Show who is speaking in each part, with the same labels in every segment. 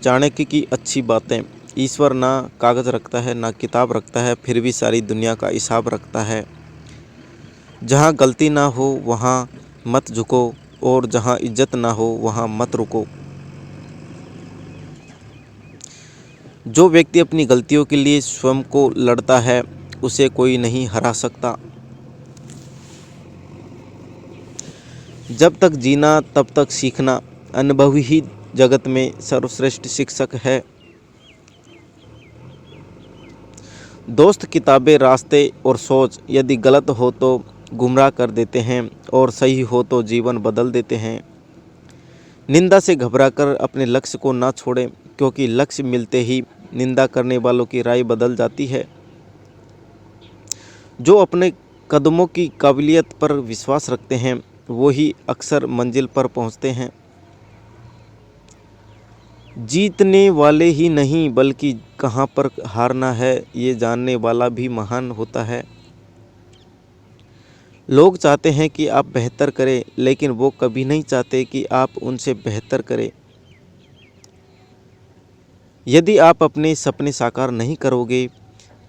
Speaker 1: चाणक्य की अच्छी बातें। ईश्वर ना कागज़ रखता है ना किताब रखता है, फिर भी सारी दुनिया का हिसाब रखता है। जहाँ गलती ना हो वहाँ मत झुको, और जहाँ इज्जत ना हो वहाँ मत रुको। जो व्यक्ति अपनी गलतियों के लिए स्वयं को लड़ता है, उसे कोई नहीं हरा सकता। जब तक जीना तब तक सीखना, अनुभव ही जगत में सर्वश्रेष्ठ शिक्षक है। दोस्त, किताबें, रास्ते और सोच यदि गलत हो तो गुमराह कर देते हैं, और सही हो तो जीवन बदल देते हैं। निंदा से घबराकर अपने लक्ष्य को ना छोड़ें, क्योंकि लक्ष्य मिलते ही निंदा करने वालों की राय बदल जाती है। जो अपने कदमों की काबिलियत पर विश्वास रखते हैं, वो ही अक्सर मंजिल पर पहुंचते हैं। जीतने वाले ही नहीं बल्कि कहाँ पर हारना है, ये जानने वाला भी महान होता है। लोग चाहते हैं कि आप बेहतर करें, लेकिन वो कभी नहीं चाहते कि आप उनसे बेहतर करें। यदि आप अपने सपने साकार नहीं करोगे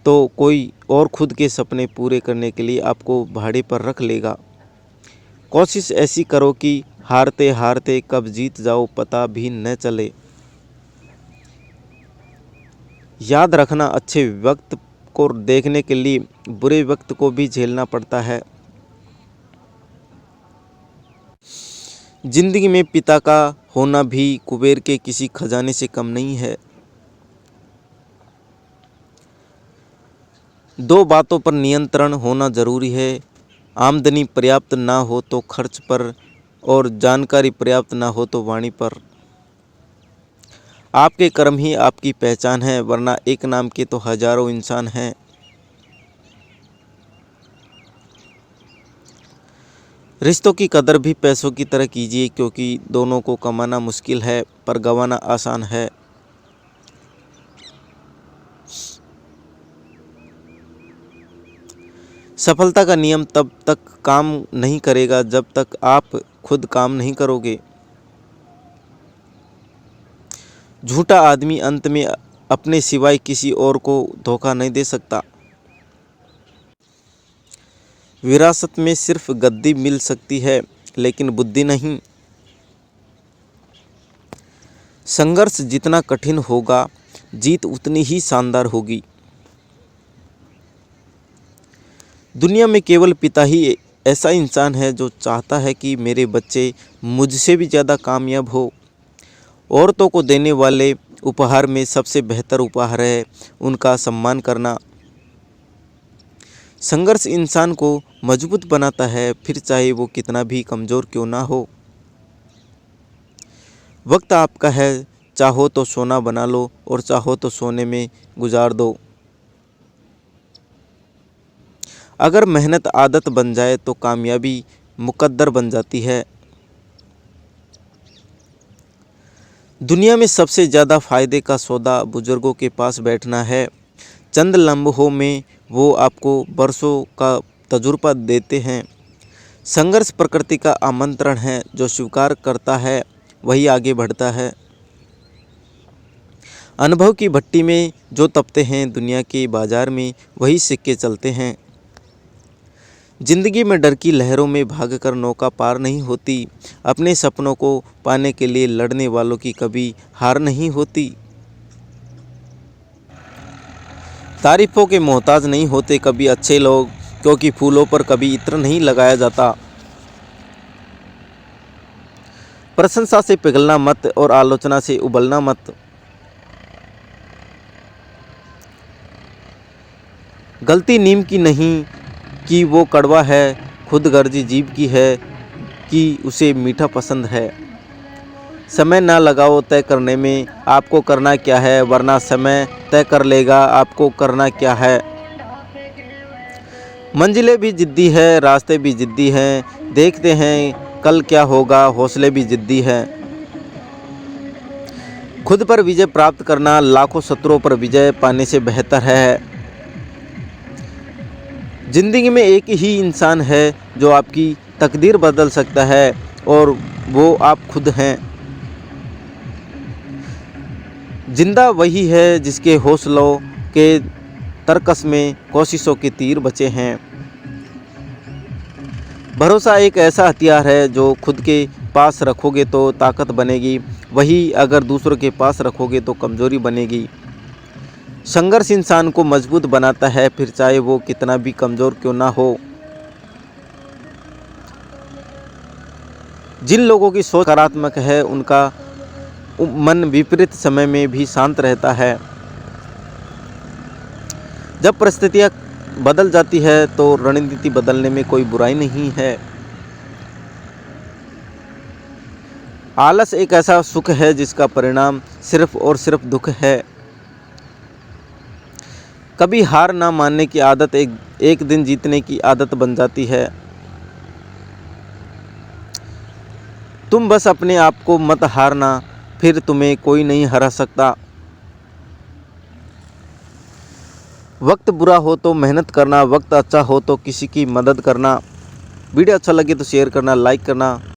Speaker 1: तो कोई और खुद के सपने पूरे करने के लिए आपको भाड़े पर रख लेगा। कोशिश ऐसी करो कि हारते हारते कब जीत जाओ पता भी न चले। याद रखना, अच्छे वक्त को देखने के लिए बुरे वक्त को भी झेलना पड़ता है। जिंदगी में पिता का होना भी कुबेर के किसी खजाने से कम नहीं है। दो बातों पर नियंत्रण होना जरूरी है। आमदनी पर्याप्त ना हो तो खर्च पर, और जानकारी पर्याप्त ना हो तो वाणी पर। आपके कर्म ही आपकी पहचान है, वरना एक नाम के तो हजारों इंसान हैं। रिश्तों की कदर भी पैसों की तरह कीजिए, क्योंकि दोनों को कमाना मुश्किल है पर गंवाना आसान है। सफलता का नियम तब तक काम नहीं करेगा जब तक आप खुद काम नहीं करोगे। झूठा आदमी अंत में अपने सिवाय किसी और को धोखा नहीं दे सकता। विरासत में सिर्फ गद्दी मिल सकती है, लेकिन बुद्धि नहीं। संघर्ष जितना कठिन होगा, जीत उतनी ही शानदार होगी। दुनिया में केवल पिता ही ऐसा इंसान है जो चाहता है कि मेरे बच्चे मुझसे भी ज़्यादा कामयाब हो। औरतों को देने वाले उपहार में सबसे बेहतर उपहार है उनका सम्मान करना। संघर्ष इंसान को मजबूत बनाता है, फिर चाहे वो कितना भी कमज़ोर क्यों ना हो। वक्त आपका है, चाहो तो सोना बना लो और चाहो तो सोने में गुजार दो। अगर मेहनत आदत बन जाए तो कामयाबी मुकद्दर बन जाती है। दुनिया में सबसे ज़्यादा फायदे का सौदा बुजुर्गों के पास बैठना है। चंद लम्हों में वो आपको बरसों का तजुर्बा देते हैं। संघर्ष प्रकृति का आमंत्रण है, जो स्वीकार करता है वही आगे बढ़ता है। अनुभव की भट्टी में जो तपते हैं, दुनिया के बाजार में वही सिक्के चलते हैं। जिंदगी में डर की लहरों में भागकर नौका पार नहीं होती। अपने सपनों को पाने के लिए लड़ने वालों की कभी हार नहीं होती। तारीफों के मोहताज नहीं होते कभी अच्छे लोग, क्योंकि फूलों पर कभी इत्र नहीं लगाया जाता। प्रशंसा से पिघलना मत और आलोचना से उबलना मत। गलती नीम की नहीं कि वो कड़वा है, खुद गर्जी जीभ की है कि उसे मीठा पसंद है। समय ना लगाओ तय करने में आपको करना क्या है, वरना समय तय कर लेगा आपको करना क्या है। मंजिलें भी जिद्दी है, रास्ते भी जिद्दी हैं, देखते हैं कल क्या होगा, हौसले भी जिद्दी हैं। खुद पर विजय प्राप्त करना लाखों शत्रुओं पर विजय पाने से बेहतर है। जिंदगी में एक ही इंसान है जो आपकी तकदीर बदल सकता है, और वो आप खुद हैं। जिंदा वही है जिसके हौसलों के तरकस में कोशिशों के तीर बचे हैं। भरोसा एक ऐसा हथियार है जो खुद के पास रखोगे तो ताकत बनेगी, वही अगर दूसरों के पास रखोगे तो कमज़ोरी बनेगी। संघर्ष इंसान को मजबूत बनाता है, फिर चाहे वो कितना भी कमज़ोर क्यों ना हो। जिन लोगों की सोच सकारात्मक है उनका मन विपरीत समय में भी शांत रहता है। जब परिस्थितियाँ बदल जाती है तो रणनीति बदलने में कोई बुराई नहीं है। आलस एक ऐसा सुख है जिसका परिणाम सिर्फ और सिर्फ दुख है। कभी हार ना मानने की आदत एक दिन जीतने की आदत बन जाती है। तुम बस अपने आप को मत हारना, फिर तुम्हें कोई नहीं हरा सकता। वक्त बुरा हो तो मेहनत करना, वक्त अच्छा हो तो किसी की मदद करना। वीडियो अच्छा लगे तो शेयर करना, लाइक करना।